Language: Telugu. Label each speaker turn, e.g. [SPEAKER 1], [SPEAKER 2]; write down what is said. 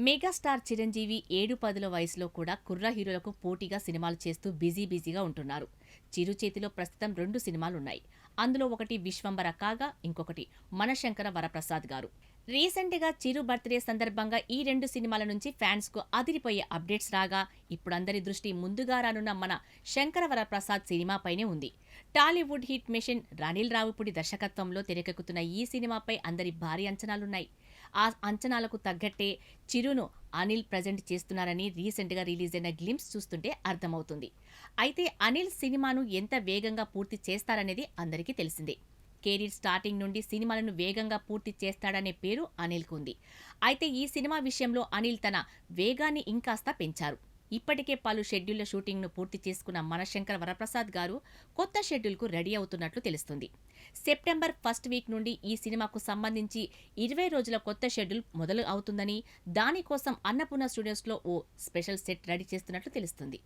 [SPEAKER 1] మెగాస్టార్ చిరంజీవి 7-10ల వయసులో కూడా కుర్ర హీరోలకు పోటీగా సినిమాలు చేస్తూ బిజీగా ఉంటున్నారు. చిరు చేతిలో ప్రస్తుతం 2 సినిమాలున్నాయి. అందులో ఒకటి విశ్వంబర కాగా ఇంకొకటి మనశంకర వరప్రసాద్ గారు. రీసెంట్గా చిరు బర్త్డే సందర్భంగా ఈ 2 సినిమాల నుంచి ఫ్యాన్స్కు అదిరిపోయే అప్డేట్స్ రాగా ఇప్పుడందరి దృష్టి ముందుగా రానున్న మన శంకర వరప్రసాద్ సినిమాపైనే ఉంది. టాలీవుడ్ హిట్ మెషిన్ అనిల్ రావిపూడి దర్శకత్వంలో తెరకెక్కుతున్న ఈ సినిమాపై అందరి భారీ అంచనాలున్నాయి. ఆ అంచనాలకు తగ్గట్టే చిరును అనిల్ ప్రజెంట్ చేస్తున్నారని రీసెంట్గా రిలీజ్ అయిన గ్లింప్స్ చూస్తుంటే అర్థమవుతుంది. అయితే అనిల్ సినిమాను ఎంత వేగంగా పూర్తి చేస్తారనేది అందరికీ తెలిసిందే. కెరీర్ స్టార్టింగ్ నుండి సినిమాలను వేగంగా పూర్తి చేస్తాడనే పేరు అనిల్కు ఉంది. అయితే ఈ సినిమా విషయంలో అనిల్ తన వేగాన్ని ఇంకాస్త పెంచారు. ఇప్పటికే పలు షెడ్యూళ్ల షూటింగ్ను పూర్తి చేసుకున్న మనశంకర వరప్రసాద్ గారు కొత్త షెడ్యూల్కు రెడీ అవుతున్నట్లు తెలుస్తుంది. సెప్టెంబర్ ఫస్ట్ వీక్ నుండి ఈ సినిమాకు సంబంధించి 20 రోజుల కొత్త షెడ్యూల్ మొదలు అవుతుందని, దానికోసం అన్నపూర్ణ స్టూడియోస్లో ఓ స్పెషల్ సెట్ రెడీ చేస్తున్నట్లు తెలుస్తుంది.